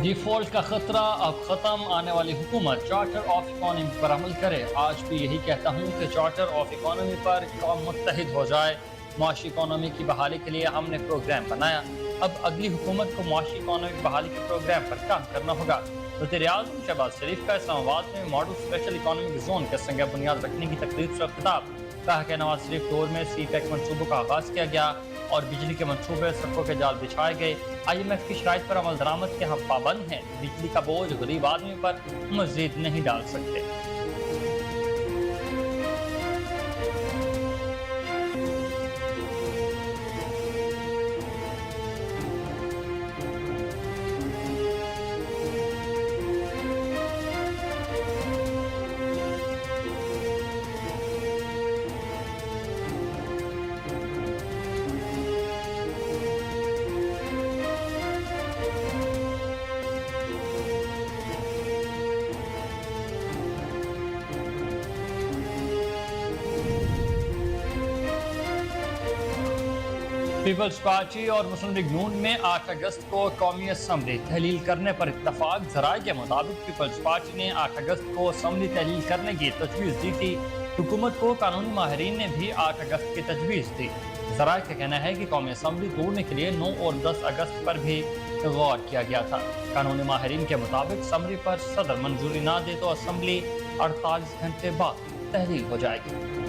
Default का खतरा अब खत्म, आने वाली हुकूमत चार्टर ऑफ इकोनॉमी पर अमल करे। आज भी यही कहता हूँ कि चार्टर ऑफ इकोनॉमी पर कौम मुत्तहिद हो जाए। मुआशी इकोनॉमी की बहाली के लिए हमने प्रोग्राम बनाया। अब अगली हुकूमत को मुआशी इकोनॉमी बहाली के प्रोग्राम पर काम करना होगा। वज़ीर-ए-आज़म शहबाज शरीफ का इस्लामाबाद में मॉडल स्पेशल इकोनॉमिक जोन के संग बुनियाद रखने की तकरीब से खिताब। कहा कि नवाज शरीफ दौर में सी-पैक मंसूबों का आगाज किया गया और बिजली के मंसूबे, सड़कों के जाल बिछाए गए। IMF की शराइत पर अमल दरामद के हम पाबंद हैं। बिजली का बोझ गरीब आदमी पर मजीद नहीं डाल सकते। पीपल्स पार्टी और मुस्लिम लीग नून में 8 अगस्त को कौमी असम्बली तहलील करने पर इत्तफाक। ज़राए के मुताबिक पीपल्स पार्टी ने 8 अगस्त को असम्बली तहलील करने की तजवीज़ दी थी। हुकूमत को कानूनी माहिरीन ने भी 8 अगस्त की तजवीज़ दी। ज़राए का कहना है कि कौमी असम्बली तोड़ने के लिए 9 और 10 अगस्त पर भी गौर किया गया था। कानूनी माहिरीन के मुताबिक असम्बली पर सदर मंजूरी ना दे तो असम्बली 48 घंटे बाद तहलील हो जाएगी।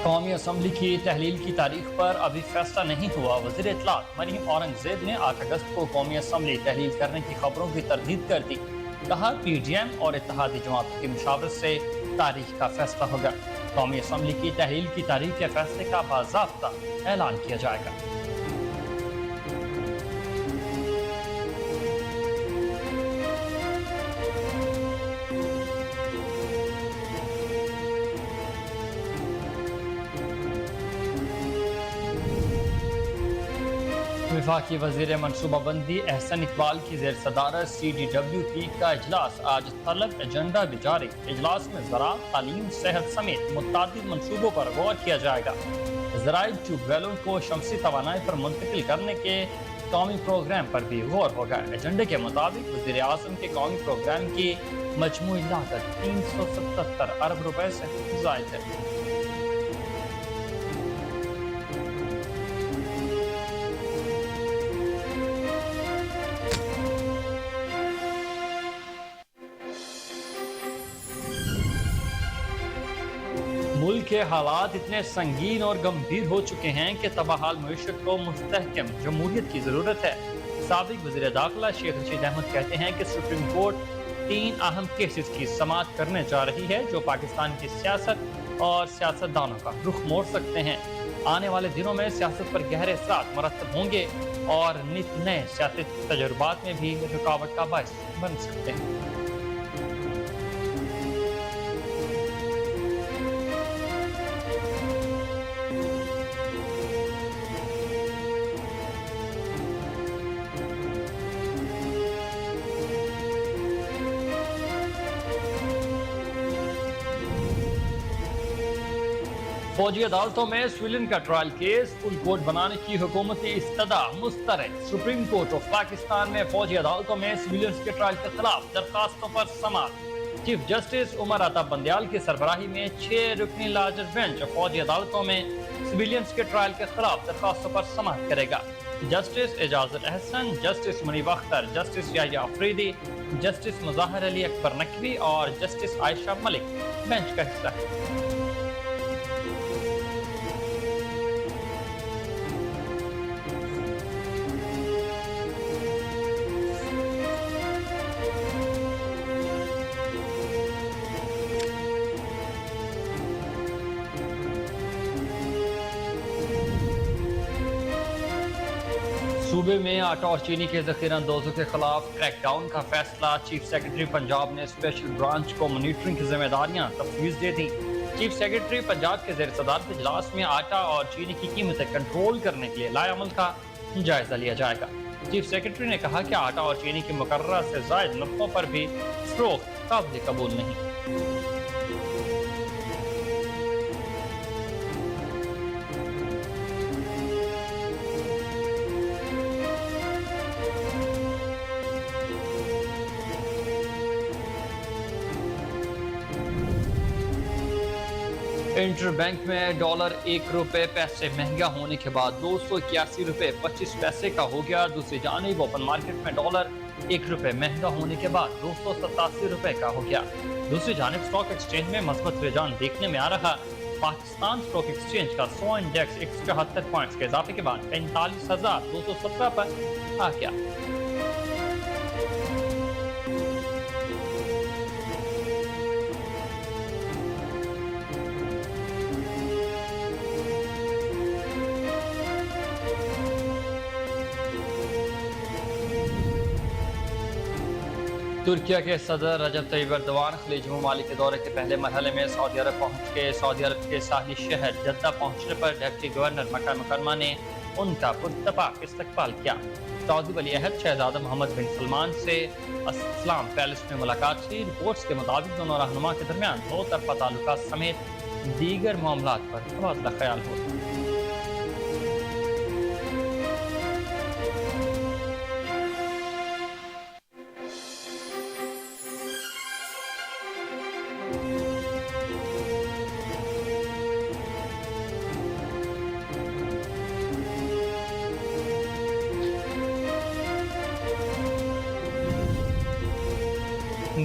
कौमी असम्बली की तहलील की तारीख पर अभी फैसला नहीं हुआ। वज़ीर इत्तलात मरीम औरंगज़ेब ने 8 अगस्त को कौमी असम्बली तहलील करने की खबरों की तरदीद कर दी। कहा, PDM और इत्तेहादी जमातों की मुशावरत से तारीख का फैसला होगा। कौमी असम्बली की तहलील की तारीख के फैसले का बाज़ाब्ता ऐलान किया जाएगा। वफाकी वज़ीर मनसूबाबंदी एहसन इकबाल की ज़ेर सदारत CDWP का इजलास आज तलब एजेंडा भी जारी। इजलास में ज़राअत, तालीम, सेहत समेत मुतअद्दिद मनसूबों पर गौर किया जाएगा। ज़राइल ट्यूबवेलों को शमसी तवानाई पर मुंतकिल करने के कौमी प्रोग्राम पर भी गौर होगा। एजेंडे के मुताबिक वज़ीर-ए-आज़म के कौमी प्रोग्राम की मजमूई लागत 377 अरब रुपए से ज़ायद है। मुल्क के हालात इतने संगीन और गंभीर हो चुके हैं कि तबाहाल मईशत को मुस्तहकम जमहूरियत की ज़रूरत है। साबिक वज़ीर दाखिला शेख रशीद अहमद कहते हैं कि सुप्रीम कोर्ट 3 अहम केसेस की समाअत करने जा रही है जो पाकिस्तान की सियासत और सियासतदानों का रुख मोड़ सकते हैं। आने वाले दिनों में सियासत पर गहरे असरात मरतब होंगे और नित नए सियासी तजुर्बात में भी रुकावट का बायस बन सकते हैं। फौजी अदालतों में सिविलियन का ट्रायल केस फुल कोर्ट बनाने की हुकूमती इस्तदा मुस्तरद। सुप्रीम कोर्ट ऑफ पाकिस्तान में फौजी अदालतों में सिविलियंस के ट्रायल के खिलाफ दरखास्तों पर समाअत। चीफ जस्टिस उमर अता बंदयाल की सरबराही में 6 रुकनी लार्जर बेंच फौजी अदालतों में सिविलियंस के ट्रायल के खिलाफ दरखास्तों पर समाअत करेगा। Justice Ijazul Ahsan, justice Munib Akhtar, justice Yahya Afridi, justice Mazahar Ali Akbar Naqvi और जस्टिस आयशा मलिक बेंच का हिस्सा है। सूबे में आटा और चीनी के ज़ख़ीरा अंदोज़ों के खिलाफ क्रैकडाउन का फैसला। चीफ सेक्रेटरी पंजाब ने स्पेशल ब्रांच को मॉनिटरिंग की जिम्मेदारियां तफवीज़ दे दी। چیف سیکرٹری پنجاب کے زیر صدارت اجلاس میں آٹا اور چینی کی قیمتیں کنٹرول کرنے کے لیے لائے عمل کا جائزہ لیا جائے گا۔ چیف سیکرٹری نے کہا کہ آٹا اور چینی کی مقررہ سے زائد نرخوں پر بھی فروخت قابل قبول نہیں۔ انٹر بینک میں ڈالر 1 پیسے مہنگا ہونے کے بعد 281 کا ہو گیا۔ دوسری جانب اوپن مارکیٹ میں ڈالر 1 مہنگا ہونے کے بعد 287 کا ہو گیا۔ دوسری جانب سٹاک ایکسچینج میں مثبت رجحان دیکھنے میں آ رہا۔ پاکستان سٹاک ایکسچینج کا 100 انڈیکس 174 پوائنٹس کے اضافے کے بعد 45,217 پر آ گیا۔ ترکیہ کے صدر رجب طیب ایردوان خلیج ممالک کے دورے کے پہلے مرحلے میں سعودی عرب پہنچ کے سعودی عرب کے ساحلی شہر جدہ پہنچنے پر ڈپٹی گورنر مکہ مکرمہ نے ان کا پرتپاک استقبال کیا۔ سعودی ولی عہد شہزادہ محمد بن سلمان سے اسلام پیلس میں ملاقات کی۔ رپورٹس کے مطابق دونوں رہنما کے درمیان دو طرفہ تعلقات سمیت دیگر معاملات پر تبادلہ خیال ہوا۔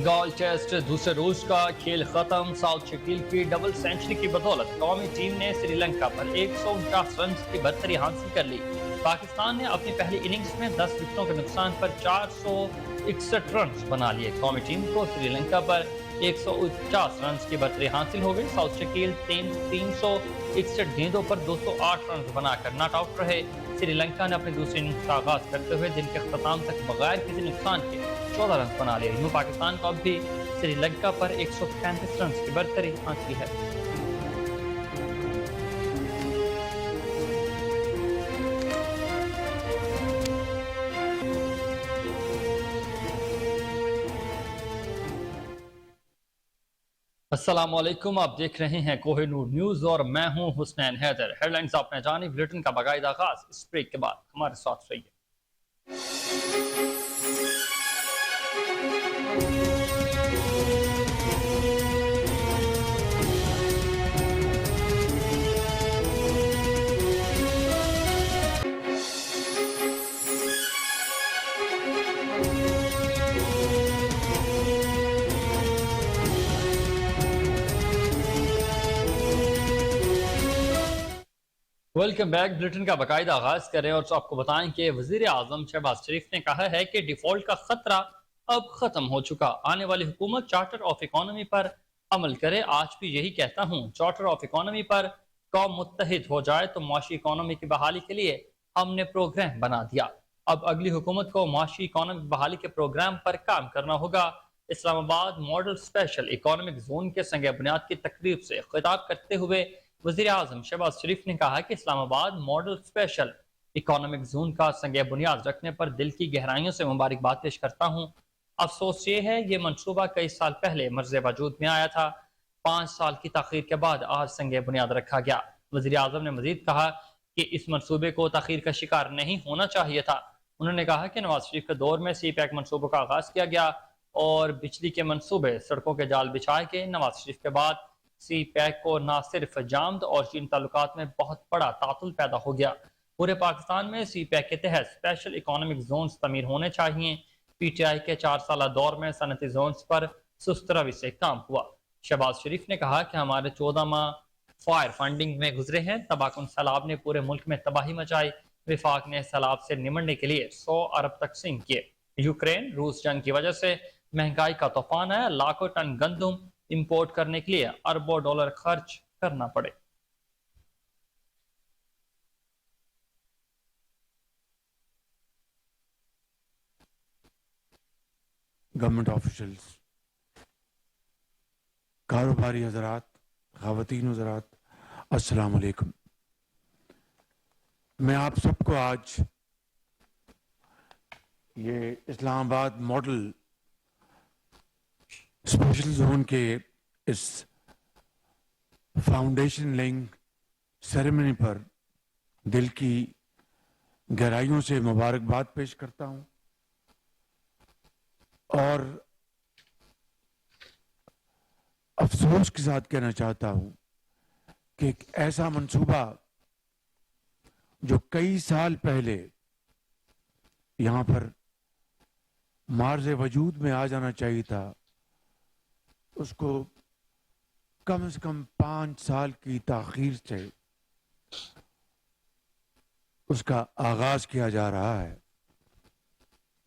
گال ٹیسٹ دوسرے روز کا کھیل ختم۔ ساؤتھ شکیل کی ڈبل سینچری کی بدولت قومی ٹیم نے سری لنکا پر 149 رنز کی برتری حاصل کر لی۔ پاکستان نے اپنی پہلی اننگز میں 10 وکٹوں کے نقصان پر 461 رنز بنا لیے۔ قومی ٹیم کو سری لنکا پر 149 رنز کی برتری حاصل ہو گئی۔ ساؤتھ شکیل 361 گیندوں پر 208 رنز بنا کر ناٹ آؤٹ رہے۔ سری لنکا نے اپنی دوسری اننگز کا آغاز کرتے ہوئے دن کے اختتام تک بغیر کسی نقصان کے 14 رنز بنا لیے۔ یوں پاکستان کو اب بھی سری لنکا پر 135 رنز کی برتری حاصل ہے۔ السلام علیکم، آپ دیکھ رہے ہیں کوہ نور نیوز اور میں ہوں حسنین حیدر۔ ہیڈ لائنز آپ نے جانی، بلیٹن کا باقاعدہ آغاز اس بریک کے بعد ہمارے ساتھ رہیے۔ Welcome back. بلیٹن کا باقاعدہ آغاز کریں اور آپ کو بتائیں کہ وزیر اعظم شہباز شریف نے کہا ہے کہ ڈیفالٹ کا خطرہ اب ختم ہو چکا۔ آنے والی حکومت چارٹر آف اکانومی پر عمل کرے۔ آج بھی یہی کہتا ہوں، چارٹر آف اکانومی پر قوم متحد ہو جائے تو معاشی اکانومی کی بحالی کے لیے ہم نے پروگرام بنا دیا۔ اب اگلی حکومت کو معاشی اکانومی بحالی کے پروگرام پر کام کرنا ہوگا۔ اسلام آباد ماڈل اسپیشل اکانومک زون کے سنگ بنیاد کی تقریب سے خطاب کرتے ہوئے وزیر اعظم شہباز شریف نے کہا کہ اسلام آباد ماڈل اسپیشل اکانومک زون کا سنگ بنیاد رکھنے پر دل کی گہرائیوں سے مبارکباد پیش کرتا ہوں۔ افسوس یہ ہے یہ منصوبہ کئی سال پہلے مرز وجود میں آیا تھا۔ 5 سال کی تاخیر کے بعد آج سنگ بنیاد رکھا گیا۔ وزیر اعظم نے مزید کہا کہ اس منصوبے کو تاخیر کا شکار نہیں ہونا چاہیے تھا۔ انہوں نے کہا کہ نواز شریف کے دور میں سی پیک منصوبوں کا آغاز کیا گیا اور بجلی کے منصوبے، سڑکوں کے جال بچھائے گئے۔ نواز شریف کے بعد سی پیک کو نہ صرف جامد اور چین تعلقات میں بہت بڑا تعطل پیدا ہو گیا۔ پورے پاکستان میں سی پیک کے تحت اسپیشل اکانومک زونز تعمیر ہونے چاہیے۔ پی ٹی آئی کے 4 سالہ دور میں صنعتی زونز پر سست روی سے کام ہوا۔ شہباز شریف نے کہا کہ ہمارے 14 ماہ فائر فنڈنگ میں گزرے ہیں۔ تباکن سیلاب نے پورے ملک میں تباہی مچائی۔ وفاق نے سیلاب سے نمٹنے کے لیے 100 ارب تقسیم کیے۔ یوکرین روس جنگ کی وجہ سے مہنگائی کا طوفان آیا۔ لاکھوں ٹن گندم امپورٹ کرنے کے لیے اربوں ڈالر خرچ کرنا پڑے۔ گورنمنٹ آفیشلز، کاروباری حضرات، خواتین حضرات، السلام علیکم. میں آپ سب کو آج یہ اسلام آباد ماڈل اسپیشل زون کے اس فاؤنڈیشن لیئنگ سیریمنی پر دل کی گہرائیوں سے مبارکباد پیش کرتا ہوں اور افسوس کے ساتھ کہنا چاہتا ہوں کہ ایک ایسا منصوبہ جو کئی سال پہلے یہاں پر معرض وجود میں آ جانا چاہیے تھا، اس کو کم سے کم 5 سال کی تاخیر سے اس کا آغاز کیا جا رہا ہے.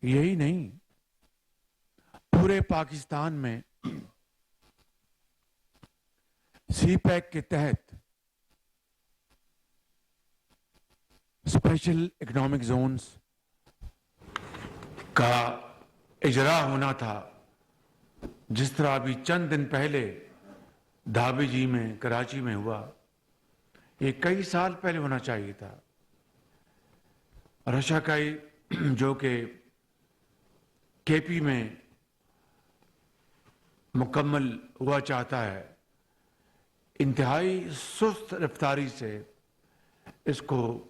یہی نہیں، پورے پاکستان میں سی پیک کے تحت اسپیشل اکنامک زونز کا اجرا ہونا تھا، جس طرح ابھی چند دن پہلے دھابی جی میں کراچی میں ہوا. یہ کئی سال پہلے ہونا چاہیے تھا. رشا کائی جو کہ کے پی میں مکمل ہوا چاہتا ہے، انتہائی سست رفتاری سے اس کو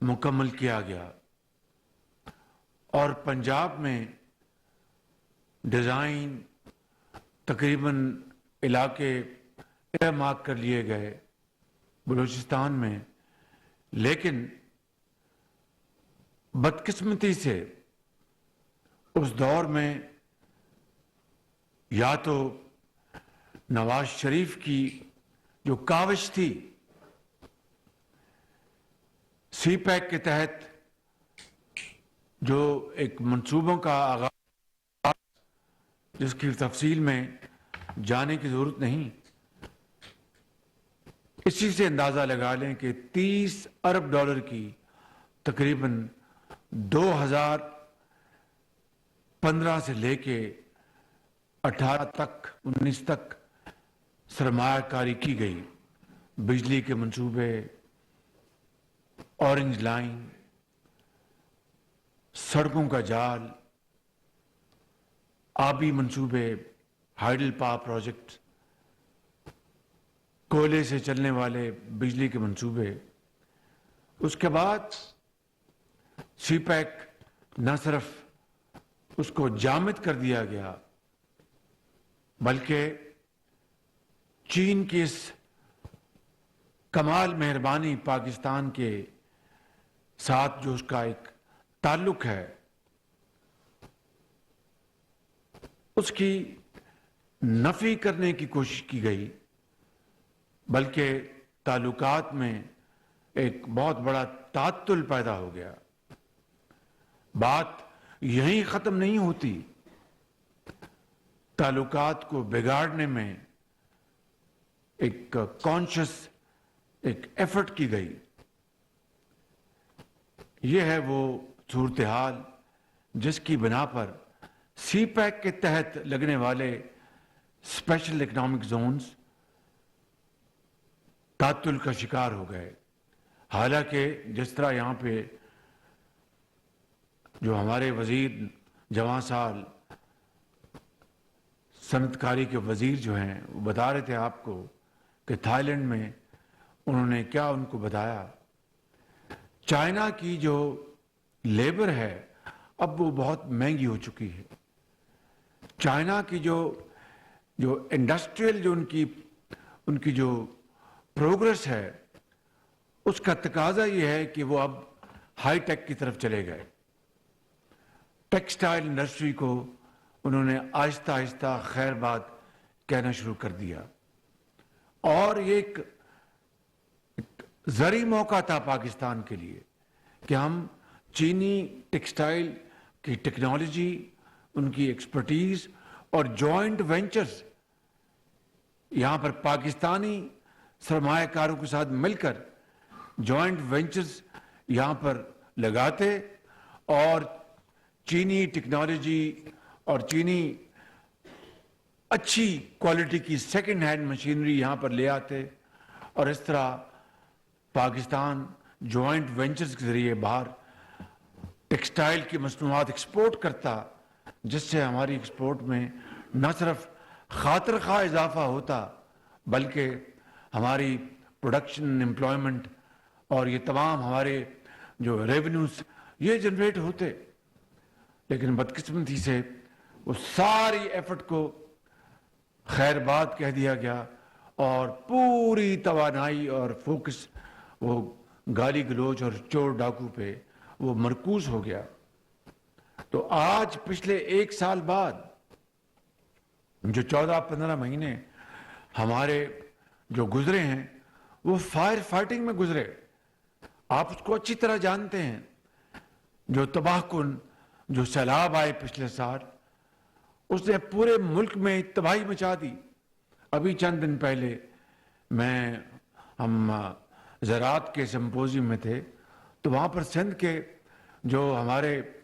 مکمل کیا گیا اور پنجاب میں ڈیزائن تقریباً علاقے مارک کر لیے گئے بلوچستان میں، لیکن بدقسمتی سے اس دور میں یا تو نواز شریف کی جو کاوش تھی سی پیک کے تحت جو ایک منصوبوں کا آغاز، جس کی تفصیل میں جانے کی ضرورت نہیں، اسی سے اندازہ لگا لیں کہ 30 ارب ڈالر کی تقریباً 2015 سے لے کے 18 تک 19 تک سرمایہ کاری کی گئی. بجلی کے منصوبے، اورنج لائن، سڑکوں کا جال، آبی منصوبے، ہائیڈل پاور پروجیکٹ، کوئلے سے چلنے والے بجلی کے منصوبے. اس کے بعد سی پیک نہ صرف اس کو جامد کر دیا گیا، بلکہ چین کی اس کمال مہربانی پاکستان کے ساتھ جو اس کا ایک تعلق ہے، اس کی نفی کرنے کی کوشش کی گئی، بلکہ تعلقات میں ایک بہت بڑا تعطل پیدا ہو گیا. بات یہیں ختم نہیں ہوتی، تعلقات کو بگاڑنے میں ایک کانشس ایک ایفرٹ کی گئی. یہ ہے وہ صورتحال جس کی بنا پر سی پیک کے تحت لگنے والے اسپیشل اکنامک زونز تعطل کا شکار ہو گئے. حالانکہ جس طرح یہاں پہ جو ہمارے وزیر جواں سال صنعت کاری کے وزیر جو ہیں وہ بتا رہے تھے آپ کو کہ تھائی لینڈ میں انہوں نے کیا ان کو بتایا، چائنا کی جو لیبر ہے اب وہ بہت مہنگی ہو چکی ہے. چائنا کی جو انڈسٹریل جو ان کی جو پروگرس ہے، اس کا تقاضا یہ ہے کہ وہ اب ہائی ٹیک کی طرف چلے گئے. ٹیکسٹائل انڈسٹری کو انہوں نے آہستہ آہستہ خیر بات کہنا شروع کر دیا، اور یہ ایک زرعی موقع تھا پاکستان کے لیے کہ ہم چینی ٹیکسٹائل کی ٹیکنالوجی، ان کی ایکسپرٹیز اور جوائنٹ وینچرز یہاں پر پاکستانی سرمایہ کاروں کے ساتھ مل کر جوائنٹ وینچرز یہاں پر لگاتے اور چینی ٹیکنالوجی اور چینی अच्छी क्वालिटी की सेकेंड हैंड मशीनरी यहाँ पर ले आते और इस तरह पाकिस्तान जॉइंट वेंचर्स के ज़रिए बाहर टेक्सटाइल की मसनूआत एक्सपोर्ट करता, जिससे हमारी एक्सपोर्ट में न सिर्फ खातिर खा इजाफा होता बल्कि हमारी प्रोडक्शन, एम्प्लॉयमेंट और ये तमाम हमारे जो रेवेन्यूज ये जनरेट होते। लेकिन बदकिस्मती से वो सारी एफर्ट को खैरबाद कह दिया गया और पूरी तवानाई और फोकस वो गाली गलोच और चोर डाकू पे वो मरकूज हो गया। तो आज पिछले 1 साल बाद जो 14-15 महीने हमारे जो गुजरे हैं वो फायर फाइटिंग में गुजरे। आप उसको अच्छी तरह जानते हैं। जो तबाहकुन जो सैलाब आए पिछले साल, उसने पूरे मुल्क में तबाही मचा दी। अभी चंद दिन पहले हम ज़राअत के सिम्पोजियम में थे, तो वहाँ पर सिंध के जो हमारे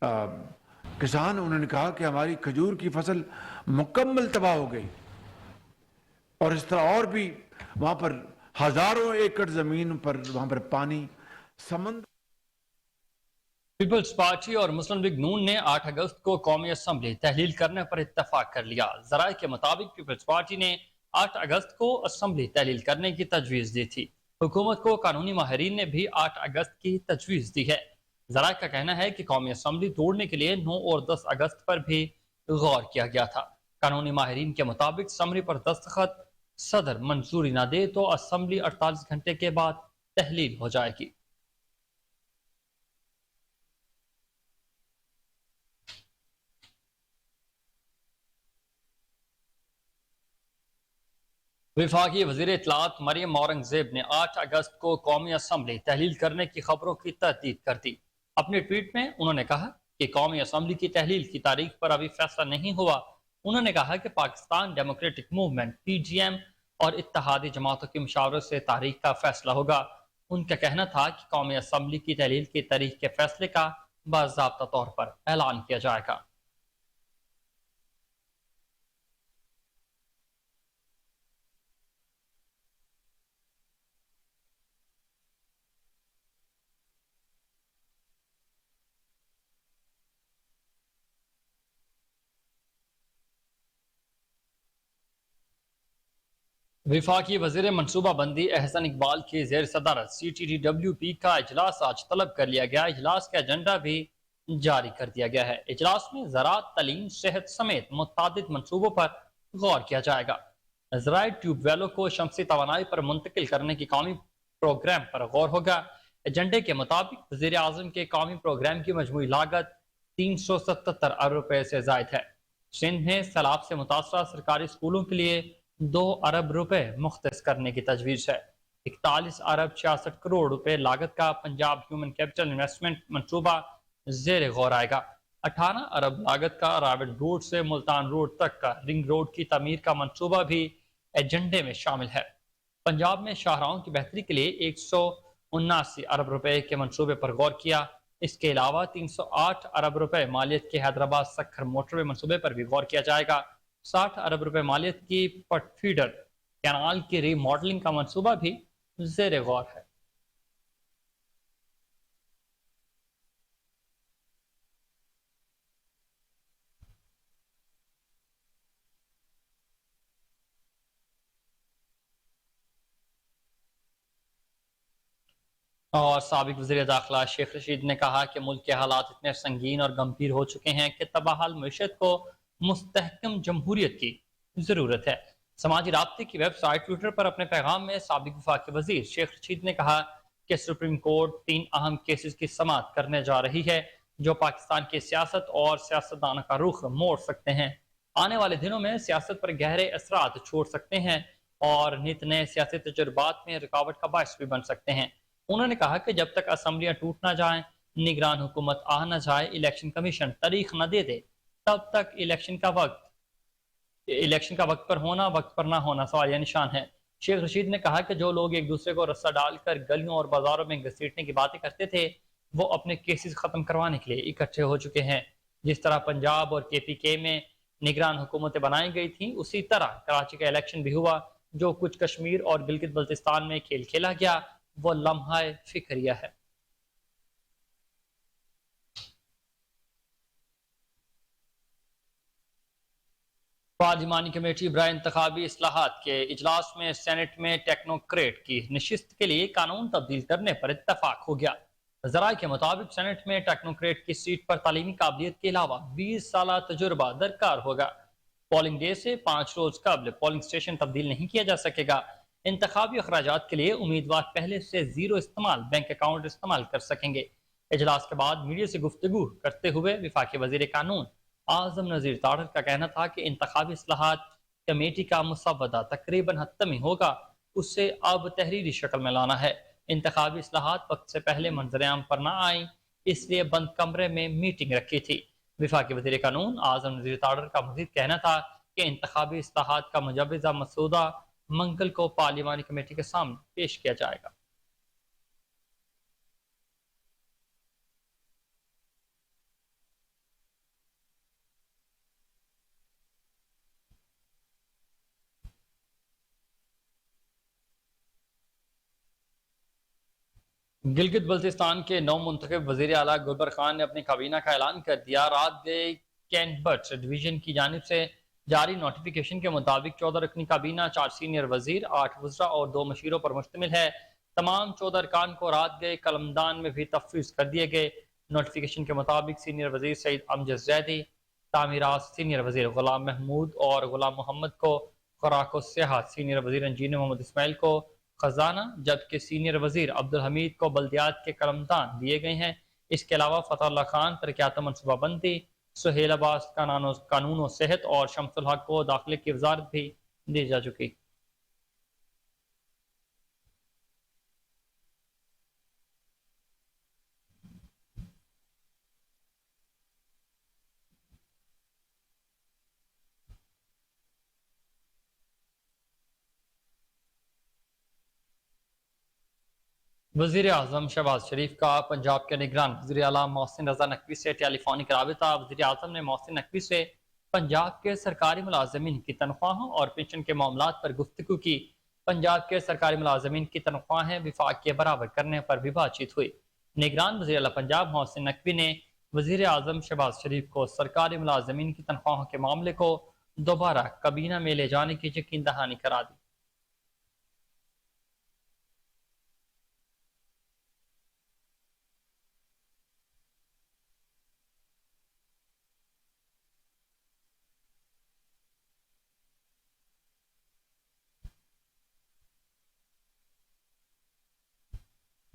किसान, उन्होंने कहा कि हमारी खजूर की फसल मुकम्मल तबाह हो गई। और इस तरह और भी वहाँ पर हजारों एकड़ ज़मीन पर वहाँ पर पानी, समंदर। पीपल्स पार्टी और मुस्लिम लीग नून ने 8 अगस्त को कौमी असम्बली तहलील करने पर इत्तफाक कर लिया। जराये के मुताबिक पीपल्स पार्टी ने 8 अगस्त को असम्बली तहलील करने की तजवीज़ दी थी। हुकूमत को कानूनी माहिरीन ने भी 8 अगस्त की तजवीज़ दी है। जराये का कहना है कि कौमी असम्बली तोड़ने के लिए 9 और 10 अगस्त पर भी गौर किया गया था। कानूनी माहिरीन के मुताबिक समरी पर दस्तखत सदर मंजूरी न दे तो असम्बली 48 घंटे के बाद तहलील हो जाएगी। वफाकी वज़ीर इत्तलात मरियम औरंगजेब ने 8 अगस्त को कौमी असम्बली तहलील करने की खबरों की तस्दीक कर दी। अपने ट्वीट में उन्होंने कहा कि कौमी असम्बली की तहलील की तारीख पर अभी फैसला नहीं हुआ। उन्होंने कहा कि पाकिस्तान डेमोक्रेटिक मूवमेंट PGM और इत्तेहादी जमातों की मुशावरत से तारीख का फैसला होगा। उनका कहना था कि कौमी असम्बली की तहलील की तारीख के फैसले का बाज़ाब्ता तौर पर ऐलान किया जाएगा। वफाकी वज़ीर मनसूबा बंदी एहसन इकबाल की ज़ेर सदारत CTTWP का इजलास आज तलब कर लिया गया। इजलास का एजेंडा भी जारी कर दिया गया है। इजलास में ज़राअत, तलीम, सेहत समेत मुतअद्दिद मनसूबों पर गौर किया जाएगा। ज़राए ट्यूबवेलों को शमसी तवानाई पर मुंतकिल करने की कौमी प्रोग्राम पर गौर होगा। एजेंडे के मुताबिक वज़ीर आज़म के कौमी प्रोग्राम की मजमूई लागत 377 अरब रुपए से ज़ायद है। सिंध में सैलाब से मुतासरा सरकारी स्कूलों के लिए 2 अरब रुपए मुख्तस करने की तजवीज़ है। 41 अरब 66 करोड़ रुपए लागत का पंजाब ह्यूमन कैपिटल इन्वेस्टमेंट मनसूबा ज़ेर गौर आएगा। 18 अरब लागत का रावल रोड से मुल्तान रोड तक का रिंग रोड की तमीर का मनसूबा भी एजेंडे में शामिल है। पंजाब में शाहराहों की बेहतरी के लिए 179 अरब रुपए के मनसूबे पर गौर किया। इसके अलावा 308 अरब रुपए मालियत के हैदराबाद सक्खर मोटरवे मनसूबे पर भी गौर किया जाएगा। 60 अरब रुपए मालियत की पट फीडर कैनाल की रीमॉडलिंग का मनसूबा भी ज़ेर गौर है। और साबिक वज़ीर दाखिला शेख रशीद ने कहा कि मुल्क के हालात इतने संगीन और गंभीर हो चुके हैं कि तबाहाल मईशत को मुस्तहकम जमहूरियत की जरूरत है। समाजी राब्ते की वेबसाइट ट्विटर पर अपने पैगाम में साबिक वफाकी वज़ीर शेख रशीद ने कहा कि सुप्रीम कोर्ट 3 अहम केसेस की समाअत करने जा रही है जो पाकिस्तान की सियासत और सियासतदानों का रुख मोड़ सकते हैं। आने वाले दिनों में सियासत पर गहरे असरात छोड़ सकते हैं और नित नए सियासी तजुर्बात में रुकावट का बायस भी बन सकते हैं। उन्होंने कहा कि जब तक असम्बलियां टूट ना जाएं, निगरान हुकूमत आ न जाए, इलेक्शन कमीशन तारीख न दे दे, तब तक इलेक्शन का वक्त पर होना, वक्त पर ना होना सवालिया निशान है। शेख रशीद ने कहा कि जो लोग एक दूसरे को रस्सा डालकर गलियों और बाजारों में घसीटने की बातें करते थे, वो अपने केसेस खत्म करवाने के लिए इकट्ठे हो चुके हैं। जिस तरह पंजाब और KPK में निगरान हुकूमतें बनाई गई थीं, उसी तरह कराची का इलेक्शन भी हुआ। जो कुछ कश्मीर और गिलगित बल्तिस्तान में खेल खेला गया वो लम्हा फिक्रिया है। पार्लिमानी कमेटी बराए इंतखाबी इस्लाहात के इजलास में सेनेट में टेक्नोक्रेट की नशिस्त के लिए कानून तब्दील करने पर इत्तफाक हो गया। जराये के मुताबिक सेनेट में टेक्नोक्रेट की सीट पर तालीमी काबिलियत के अलावा 20 साल तजुर्बा दरकार होगा। पोलिंग डे से 5 रोज कबल पोलिंग स्टेशन तब्दील नहीं किया जा सकेगा। इंतखाबी अखराजात के लिए उम्मीदवार पहले से जीरो इस्तेमाल बैंक अकाउंट इस्तेमाल कर सकेंगे। इजलास के बाद मीडिया से गुफ्तगू करते हुए वफाकी वजीर कानून आजम नजीर तारड़ का कहना था कि इंतखाबी इस्लाहात कमेटी का मुसवदा तकरीबन हत्मी होगा, उससे अब तहरीरी शक्ल में लाना है। इंतखाबी इस्लाहात वक्त से पहले मंजरेआम पर न आई, इसलिए बंद कमरे में मीटिंग रखी थी। वफाकी वजीर कानून आजम नजीर तारड़ का मजीद कहना था कि इंतखाबी इस्लाहात का मुजवजा मसूदा मंगल को पार्लिमानी कमेटी के सामने पेश किया जाएगा। गिलगित बल्तिस्तान के नौ मुंतखब वजीर आला गुलबर खान ने अपनी काबीना का ऐलान कर दिया। रात गए कैंटबर्ट डिवीजन की जानिब से जारी नोटिफिकेशन के मुताबिक 14 रुकनी काबीना 4 सीनियर वजीर, 8 वज़रा और 2 मशीरों पर मुश्तमिल है। तमाम 14 अरकान को रात गए कलमदान में भी तफवीज़ कर दिए गए। नोटिफिकेशन के मुताबिक सीनियर वजीर सईद अमजद जैदी, तामीरात सीनियर वजीर गुलाम महमूद और गुलाम मोहम्मद को खुराक व सेहत, सीनियर वजीर इंजीनियर मोहम्मद इस्माइल को खजाना, जबकि सीनियर वजीर अब्दुल हमीद को बल्दियात के कलमदान दिए गए हैं। इसके अलावा फतहुल्लाह खान तरक्यात मनसूबाबंदी, सुहेल अब्बास कानून व सेहत और शमसुल हक को दाखिले की वजारत भी दी जा चुकी। वजीर आजम शहबाज शरीफ का पंजाब के निगरान वज़ीर आला मोहसिन रजा नकवी से टेलीफोनिक राबिता। वज़ीर आजम ने मोहसिन नकवी से पंजाब के सरकारी मुलाजमीन की तनख्वाहों और पेंशन के मामलात पर गुफ्तगू की। पंजाब के सरकारी मुलाजमीन की तनख्वाहें विफाक के बराबर करने पर भी बातचीत हुई। निगरान वज़ीर आला पंजाब मोहसिन नकवी ने वज़ीर आजम शहबाज शरीफ को सरकारी मुलाजमीन की तनख्वाहों के मामले को दोबारा काबीना में ले जाने की यकीन दहानी करा दी।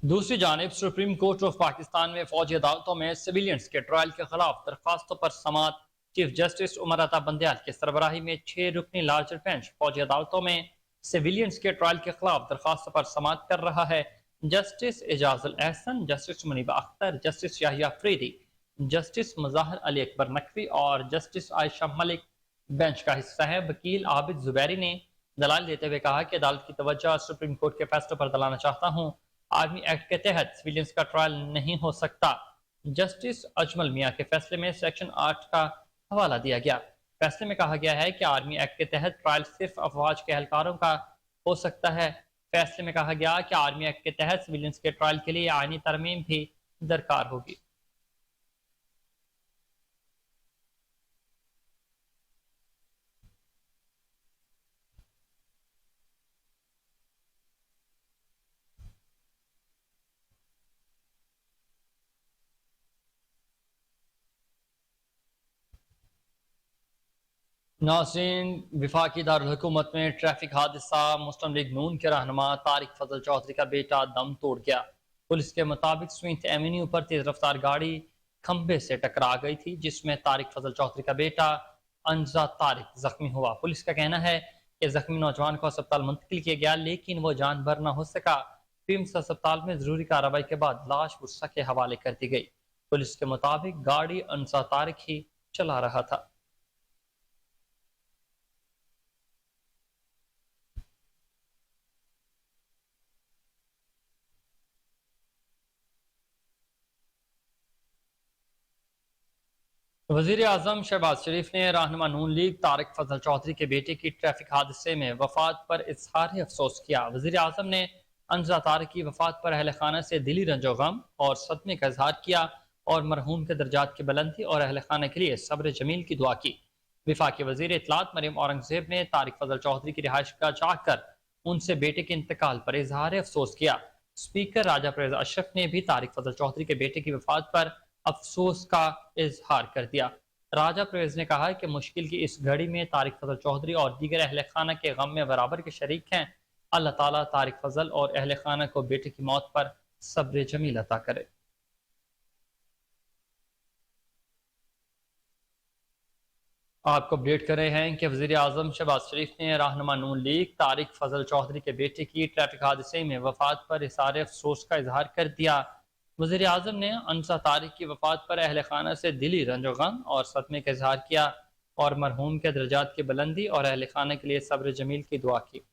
दूसरी जानिब सुप्रीम कोर्ट ऑफ पाकिस्तान में फौजी अदालतों में सिविलियंस के ट्रायल के खिलाफ दरखास्तों पर समात। चीफ जस्टिस उमर अता बंदयाल की सरबराही में 6 रुकनी लार्जर बेंच फौजी अदालतों में सिविलियंस के ट्रायल के खिलाफ दरखास्तों पर समात कर रहा है। Justice Ijazul Ahsan, justice Muniba Akhtar, justice Yahya Afridi, justice Mazahar Ali Akbar Naqvi और जस्टिस आयशा मलिक बेंच का हिस्सा है। वकील आबिद जुबैरी ने दलाल देते हुए कहा कि अदालत की तवज्जो सुप्रीम कोर्ट के फैसले पर दिलाना चाहता हूँ। आर्मी एक्ट के तहत सिविलियंस का ट्रायल नहीं हो सकता। जस्टिस अजमल मियां के फैसले में सेक्शन 8 का हवाला दिया गया। फैसले में कहा गया है कि आर्मी एक्ट के तहत ट्रायल सिर्फ अफवाज के एहलकारों का हो सकता है। फैसले में कहा गया कि आर्मी एक्ट के तहत सिविलियंस के ट्रायल के लिए आईनी तरमीम भी दरकार होगी। नाज़रीन, विफाकी दारुल-हुकूमत में ट्रैफिक हादसा, मुस्लिम लीग नून के रहनुमा तारिक फजल चौधरी का बेटा दम तोड़ गया। पुलिस के मुताबिक स्मिथ एवेन्यू पर तेज रफ्तार गाड़ी खंबे से टकरा गई थी, जिसमें तारिक फजल चौधरी का बेटा अंजा तारिक जख्मी हुआ। पुलिस का कहना है कि जख्मी नौजवान को अस्पताल मुंतकिल किया गया, लेकिन वो जान भर न हो सका। पिम्स अस्पताल में जरूरी कार्रवाई के बाद लाश गुस्सा के हवाले कर दी गई। पुलिस के मुताबिक गाड़ी अंजा तारिक ही चला रहा था। वजीर आजम शहबाज शरीफ ने रहनुमा नून लीग तारिक फजल चौधरी के बेटे की ट्रैफिक हादसे में वफात पर इजहार अफसोस किया। वजीर आजम ने अंजा तारिक की वफात पर अहल खाना से दिली रंजो गम और सदमे का इजहार किया और मरहूम के दर्जात की बुलंदी और अहल खाना के लिए सब्र जमील की दुआ की। विफाकी वजीर इतलात मरीम औरंगजेब ने तारिक फजल चौधरी की रिहाइश का जाकर उनसे बेटे के इंतकाल पर इजहार अफसोस किया। स्पीकर राजा परवेज अशरफ ने भी तारिक फजल चौधरी के बेटे की वफात पर अफसोस का इजहार कर दिया। राजा परवेज ने कहा कि मुश्किल की इस घड़ी में तारिक फजल चौधरी और दीगर अहल खाना के गम में बराबर के शरीक हैं। अल्लाह ताला तारिक फजल और अहल खाना को बेटे की मौत पर सब्र जमील अता करे। आपको अपडेट कर रहे हैं कि वजीर आजम शहबाज शरीफ ने रहनुमा नून लीग तारिक फजल चौधरी के बेटे की ट्रैफिक हादसे में वफात पर इज़हार अफसोस का इजहार कर दिया। वजीर आजम ने अनसा तारिक की वफात पर अहल खाना से दिली रंजो गम और सदमे का इजहार किया और मरहूम के दर्जात की बुलंदी और अहल खाना के लिए सब्र जमील की दुआ की।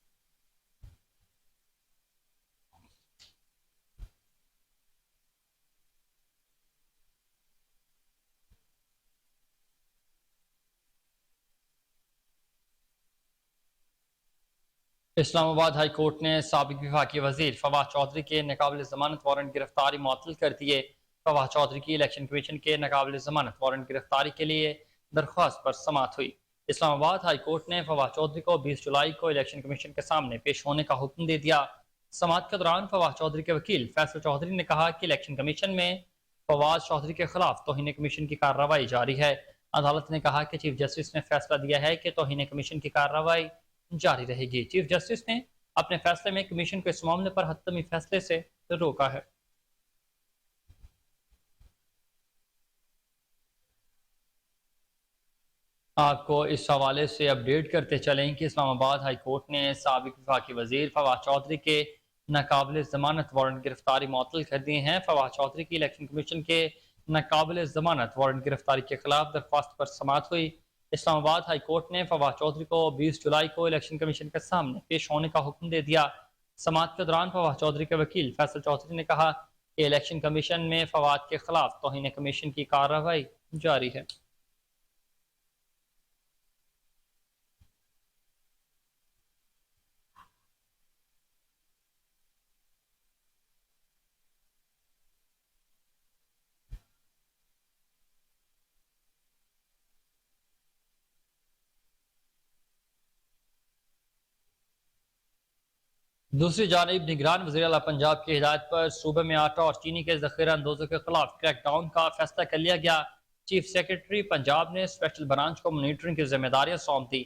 इस्लामाबाद हाई कोर्ट ने साबिक विभागीय वजीर फवाद चौधरी के नाकाबिल जमानत वारंट गिरफ्तारी मुअत्तल कर दिए। फवाद चौधरी की इलेक्शन कमीशन के नाकाबिल जमानत वारंट गिरफ्तारी के लिए दरख्वास्त पर समाअत हुई। इस्लामाबाद हाई कोर्ट ने फवाद चौधरी को 20 जुलाई को इलेक्शन कमीशन के सामने पेश होने का हुक्म दे दिया। समाअत के दौरान फवाद चौधरी के वकील फैसल चौधरी ने कहा कि इलेक्शन कमीशन में फवाद चौधरी के खिलाफ तौहीन कमीशन की कार्रवाई जारी है। अदालत ने कहा कि चीफ जस्टिस ने फैसला दिया है कि तौहीन कमीशन की कार्रवाई जारी रहेगी। चीफ जस्टिस ने अपने फैसले में कमीशन को इस मामले पर हतमी फैसले से रोका है। आपको इस हवाले से अपडेट करते चलें कि इस्लामाबाद हाई कोर्ट ने साबिक विफाकी वजीर फवाद चौधरी के नाकाबिल जमानत वारंट गिरफ्तारी मुअत्तल कर दिए हैं। फवाद चौधरी की इलेक्शन कमीशन के नाकाबिल जमानत वारंट गिरफ्तारी के खिलाफ दरख्वास्त पर समाअत हुई। इस्लामाबाद हाई कोर्ट ने फवाद चौधरी को 20 जुलाई को इलेक्शन कमीशन के सामने पेश होने का हुक्म दे दिया। समाअत के दौरान फवाद चौधरी के वकील फैसल चौधरी ने कहा कि इलेक्शन कमीशन में फवाद के खिलाफ तौहीन कमीशन की कार्रवाई जारी है। दूसरी जानिब निगरान वज़ीर आला पंजाब की हिदायत पर सूबे में आटा और चीनी के ज़ख़ीरा अंदोज़ों के खिलाफ क्रैकडाउन का फैसला कर लिया गया। चीफ सेक्रेटरी पंजाब ने स्पेशल ब्रांच को मॉनिटरिंग की जिम्मेदारियां सौंप दी।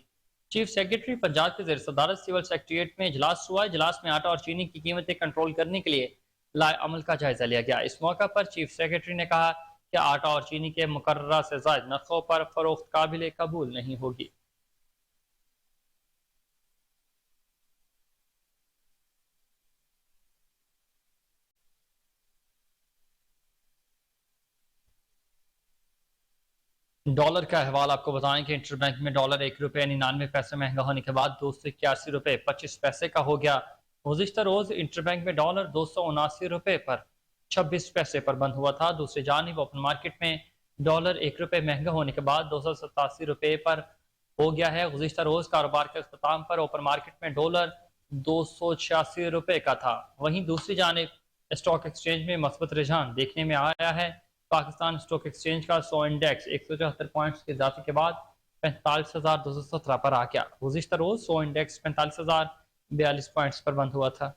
चीफ सेक्रेटरी पंजाब के ज़ेर सदारत सिविल सेक्रेटेरिएट में इजलास हुआ। इजलास में आटा और चीनी की कीमतें कंट्रोल करने के लिए लाए अमल का जायजा लिया गया। इस मौका पर चीफ सेक्रेटरी ने कहा कि आटा और चीनी के मुकर्ररा से ज़ायद नरखों पर फरोख्त काबिल कबूल नहीं होगी। डॉलर का अहवाल आपको बताएं कि इंटरबैंक में डॉलर 1 रुपये 99 पैसे महंगा होने के बाद 281 रुपये 25 पैसे का हो गया। गुज़िश्ता रोज इंटरबैंक में डॉलर 279 रुपये पर 26 पैसे पर बंद हुआ था। दूसरी जानिब ओपन मार्केट में डॉलर 1 रुपये महंगा होने के बाद 287 रुपये पर हो गया है। गुज़िश्ता रोज कारोबार के अख्ताम पर ओपन मार्केट में डॉलर 286 रुपये का था। वहीं दूसरी जानिब स्टॉक एक्सचेंज में मस्बत रुझान देखने में आया है। पाकिस्तान स्टॉक एक्सचेंज का 100 इंडेक्स 174 पॉइंट्स के इजाफे के बाद 45,217 पर आ गया। गुज़िश्ता रोज 100 इंडेक्स 45,042 पॉइंट्स पर बंद हुआ था।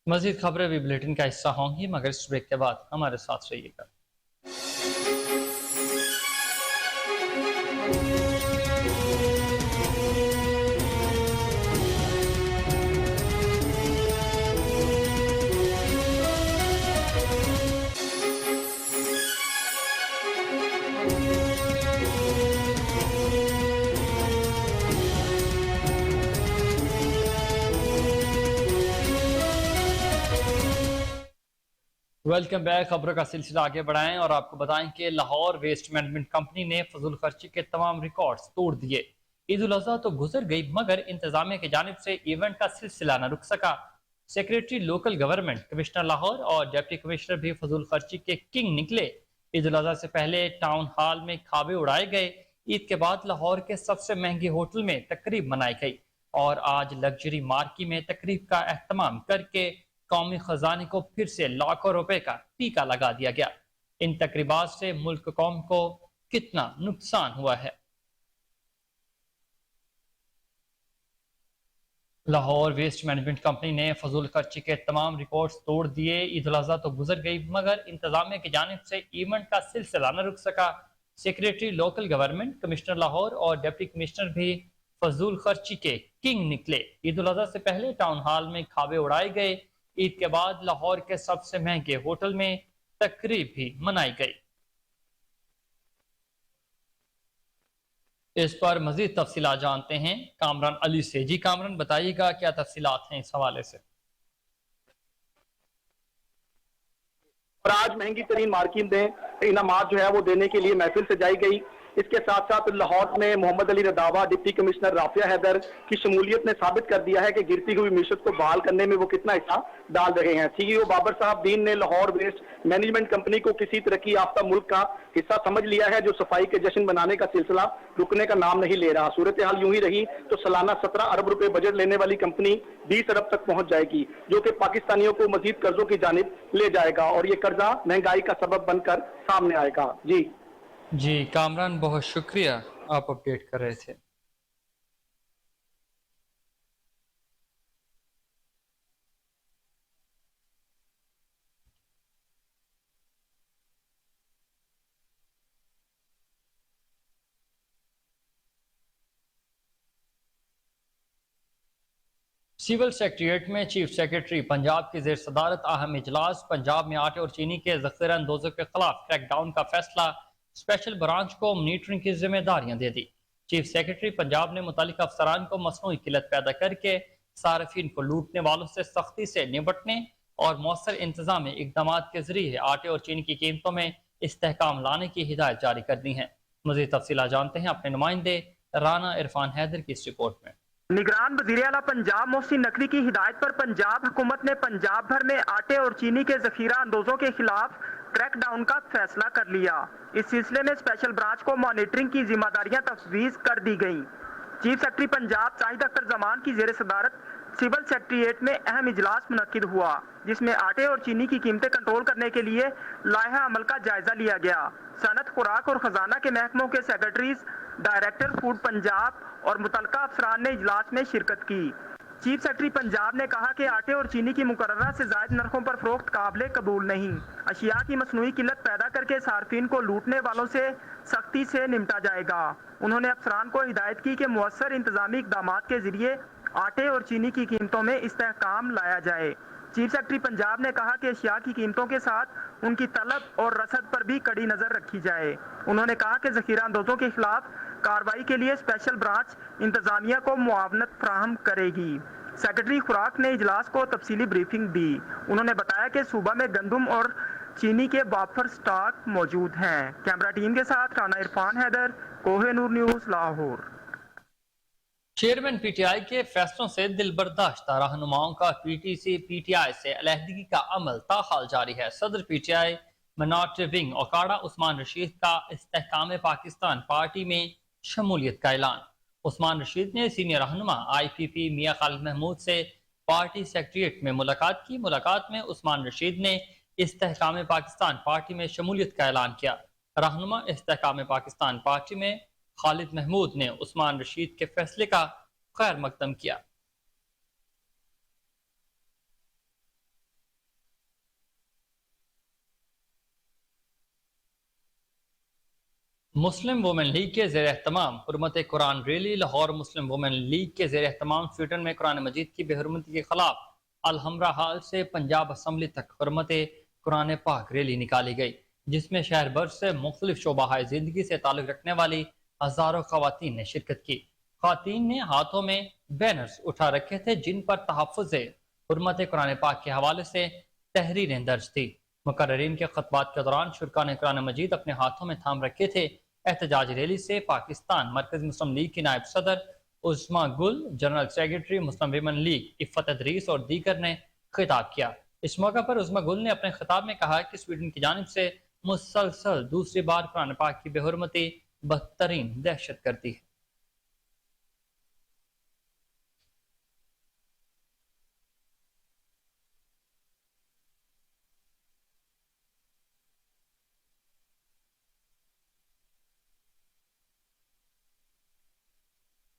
मजीद खबरें भी बुलेटिन का हिस्सा होंगी, मगर इस ब्रेक के बाद हमारे साथ रहिएगा। Welcome back. खबरों का सिलसिला आगे बढ़ाएं और आपको बताएं कि लाहौर वेस्ट मैनेजमेंट कंपनी ने फजूल खर्ची के तमाम रिकॉर्ड्स तोड़ दिए। عید الاضحیٰ تو گزر گئی مگر انتظامیہ کی جانب سے ایونٹ کا سلسلہ نہ رک سکا۔ Secretary local government commissioner Lahore اور ڈپٹی کمشنر بھی فضول خرچی کے کنگ نکلے۔ عید الاضحیٰ سے پہلے ٹاؤن ہال میں کھابے اڑائے گئے۔ عید کے بعد لاہور کے سب سے مہنگے ہوٹل میں تقریب منائی گئی اور آج لگژری مارکی میں تقریب کا اہتمام کر کے قومی خزانے کو پھر سے لاکھوں روپے کا ٹیکہ لگا دیا گیا۔ ان تقریبات سے ملک قوم کو کتنا نقصان ہوا ہے۔ لاہور ویسٹ مینجمنٹ کمپنی نے فضول خرچی کے تمام ریکارڈز توڑ دیے۔ عید الاضحیٰ تو گزر گئی مگر انتظامیہ کی جانب سے ایونٹ کا سلسلہ نہ رک سکا۔ Secretary local government commissioner Lahore اور ڈپٹی کمشنر بھی فضول خرچی کے کنگ نکلے۔ عید الاضحیٰ سے پہلے ٹاؤن ہال میں کھابے اڑائے گئے۔ عید کے بعد لاہور کے سب سے مہنگے ہوٹل میں تقریب بھی منائی گئی۔ اس پر مزید تفصیلات جانتے ہیں کامران علی سے۔ جی کامران، بتائیے گا کیا تفصیلات ہیں اس حوالے سے؟ اور آج مہنگی ترین مارکیٹ میں انعامات جو ہے وہ دینے کے لیے محفل سجائی گئی۔ اس کے ساتھ ساتھ لاہور میں محمد علی رضاوہ ڈپٹی کمشنر رافیہ حیدر کی شمولیت نے ثابت کر دیا ہے کہ گرتی ہوئی معیشت کو بحال کرنے میں وہ کتنا حصہ ڈال رہے ہیں۔ سی ای او بابر صاحب دین نے لاہور ویسٹ مینجمنٹ کمپنی کو کسی ترقی یافتہ ملک کا حصہ سمجھ لیا ہے جو صفائی کے جشن بنانے کا سلسلہ رکنے کا نام نہیں لے رہا۔ صورتحال یوں ہی رہی تو سالانہ 17 ارب روپے بجٹ لینے والی کمپنی 20 ارب تک پہنچ جائے گی، جو کہ پاکستانیوں کو مزید قرضوں کی جانب لے جائے گا اور یہ قرضہ مہنگائی کا سبب بن کر سامنے آئے گا۔ جی کامران، بہت شکریہ، آپ اپڈیٹ کر رہے تھے۔ سول سیکریٹریٹ میں چیف سیکریٹری پنجاب کی زیر صدارت اہم اجلاس۔ پنجاب میں آٹے اور چینی کے ذخیرہ اندوزوں کے خلاف کریک ڈاؤن کا فیصلہ، اسپیشل برانچ کو مانیٹرنگ کی ذمہ داریاں دے دی۔ چیف سیکریٹری پنجاب نے متعلقہ افسران کو مصنوعی قلت پیدا کر کے صارفین کو لوٹنے والوں سے سختی سے نمٹنے اور مؤثر انتظامی اقدامات کے ذریعے آٹے اور چینی کی قیمتوں میں استحکام لانے کی ہدایت جاری کر دی ہیں۔ مزید تفصیلات جانتے ہیں اپنے نمائندے رانا عرفان حیدر کی اس رپورٹ میں۔ نگران وزیر اعلیٰ پنجاب محسن نقوی کی ہدایت پر پنجاب حکومت نے پنجاب بھر میں آٹے اور چینی کے ذخیرہ اندوزوں کے خلاف کریک ڈاؤن کا فیصلہ کر لیا۔ اس سلسلے میں اسپیشل برانچ کو مانیٹرنگ کی ذمہ داریاں تفویض کر دی گئیں۔ چیف سیکرٹری پنجاب شاہد اختر زمان کی زیر صدارت سول سیکریٹریٹ میں اہم اجلاس منعقد ہوا، جس میں آٹے اور چینی کی قیمتیں کنٹرول کرنے کے لیے لائحہ عمل کا جائزہ لیا گیا۔ صنعت، خوراک اور خزانہ کے محکموں کے سیکریٹریز، ڈائریکٹر فوڈ پنجاب اور متعلقہ افسران نے اجلاس میں شرکت کی۔ چیف سیکرٹری پنجاب نے کہا کہ آٹے اور چینی کی مقررہ سے زائد نرخوں پر فروخت قابل قبول نہیں۔ اشیاء کی مصنوعی قلت پیدا کر کے صارفین کو لوٹنے والوں سے سختی سے نمٹا جائے گا۔ انہوں نے افسران کو ہدایت کی کہ مؤثر انتظامی اقدامات کے ذریعے آٹے اور چینی کی قیمتوں میں استحکام لایا جائے۔ چیف سیکرٹری پنجاب نے کہا کہ اشیاء کی قیمتوں کے ساتھ ان کی طلب اور رسد پر بھی کڑی نظر رکھی جائے۔ انہوں نے کہا کہ ذخیرہ اندوزوں کے خلاف کارروائی کے لیے اسپیشل برانچ انتظامیہ کو معاونت فراہم کرے گی۔ سیکرٹری خوراک نے اجلاس کو تفصیلی بریفنگ دی۔ انہوں نے بتایا کہ صوبہ میں گندم اور چینی کے بافر سٹاک موجود ہیں۔ کیمرہ ٹیم کے ساتھ Rana Irfan Haider, Koh Noor news, Lahore. Chairman P T I کے فیصلوں سے دل برداشتہ رہنماؤں کا پی ٹی سی پی ٹی آئی سے علیحدگی کا عمل تاحال جاری ہے۔ صدر پی ٹی آئی مناٹری ونگ اوکاڑا عثمان رشید کا استحکام پاکستان پارٹی میں شمولیت کا اعلان۔ عثمان رشید نے سینئر رہنما آئی پی پی میاں خالد محمود سے پارٹی سیکریٹریٹ میں ملاقات کی۔ ملاقات میں عثمان رشید نے استحکام پاکستان پارٹی میں شمولیت کا اعلان کیا۔ رہنما استحکام پاکستان پارٹی میں خالد محمود نے عثمان رشید کے فیصلے کا خیر مقدم کیا۔ مسلم وومن لیگ کے زیر اہتمام حرمت قرآن rally. Lahore Muslim woman league کے زیر اہتمام سویڈن میں قرآن مجید کی بے حرمتی کے خلاف الحمرا ہال سے پنجاب اسمبلی تک حرمت قرآن پاک ریلی نکالی گئی، جس میں شہر بھر سے مختلف شعبہ زندگی سے تعلق رکھنے والی ہزاروں خواتین نے شرکت کی۔ خواتین نے ہاتھوں میں بینرز اٹھا رکھے تھے جن پر تحفظ حرمت قرآن پاک کے حوالے سے تحریریں درج تھی۔ مقررین کے خطبات کے دوران شرکاء نے قرآن مجید اپنے ہاتھوں میں تھام رکھے تھے۔ एहतजाजी रैली से पाकिस्तान मरकज़ी मुस्लिम लीग की नायब सदर उस्मा गुल, जनरल सेक्रेटरी मुस्लिम विमन लीग इफ़्फ़त अदरीस और दीगर ने खिताब किया। इस मौका पर उस्मा गुल ने अपने खिताब में कहा कि स्वीडन की जानिब से मुसलसल दूसरी बार कुरान पाक की बेहुरमती बदतरीन दहशत करती है।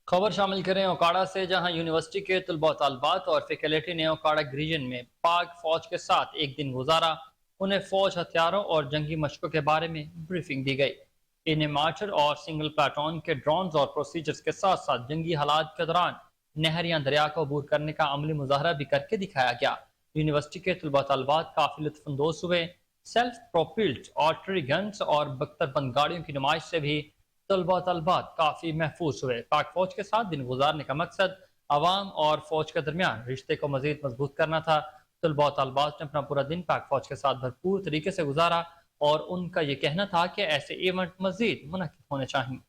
खबर शामिल करें ओकाड़ा से, जहां यूनिवर्सिटी के तलबा तलबात और फैकल्टी ने ओकाड़ा रीजन में पाक फौज के साथ एक दिन गुजारा। उन्हें फौज हथियारों और जंगी मशकों के बारे में ब्रीफिंग दी गई। इन्हें मार्टर और सिंगल प्लाटून के ड्रोन्स और प्रोसीजर्स के साथ साथ जंगी हालात के दौरान नहर या दरिया को अबूर करने का अमली मुजाहरा भी करके दिखाया गया। यूनिवर्सिटी के तलबा तलबात काफी लुत्फानंदोज हुए। सेल्फ प्रोपिल्ड आर्टरी गन्स और बख्तरबंद गाड़ियों की नुमाइश से भी तलबा तलबात काफी महफूज हुए। पाक फौज के साथ दिन गुजारने का मकसद अवाम और फौज के दरमियान रिश्ते को मजीद मजबूत करना था। तलबा तलबात ने अपना पूरा दिन पाक फौज के साथ भरपूर तरीके से गुजारा और उनका ये कहना था कि ऐसे इवेंट मजीद मुनक्किद होने चाहिए।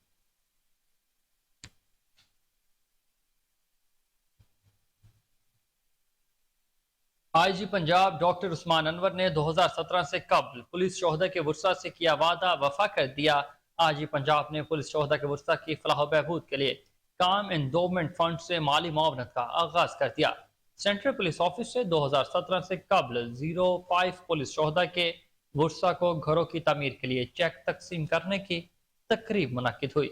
आईजी पंजाब डॉक्टर उस्मान अनवर ने 2017 से कबल पुलिस शोहदा के वुर्सा से किया वादा वफा कर दिया। आईजी पंजाब ने पुलिस शोहदा के वुर्सा की फलाह बहबूद के लिए काम एंडोमेंट फंड से माली मुआवनत का आगाज कर दिया। सेंट्रल पुलिस ऑफिस से 2017 से कबल 05 पुलिस शोहदा के वुर्सा को घरों की तमीर के लिए चेक तकसीम करने की तकरीब मुनक्किद हुई।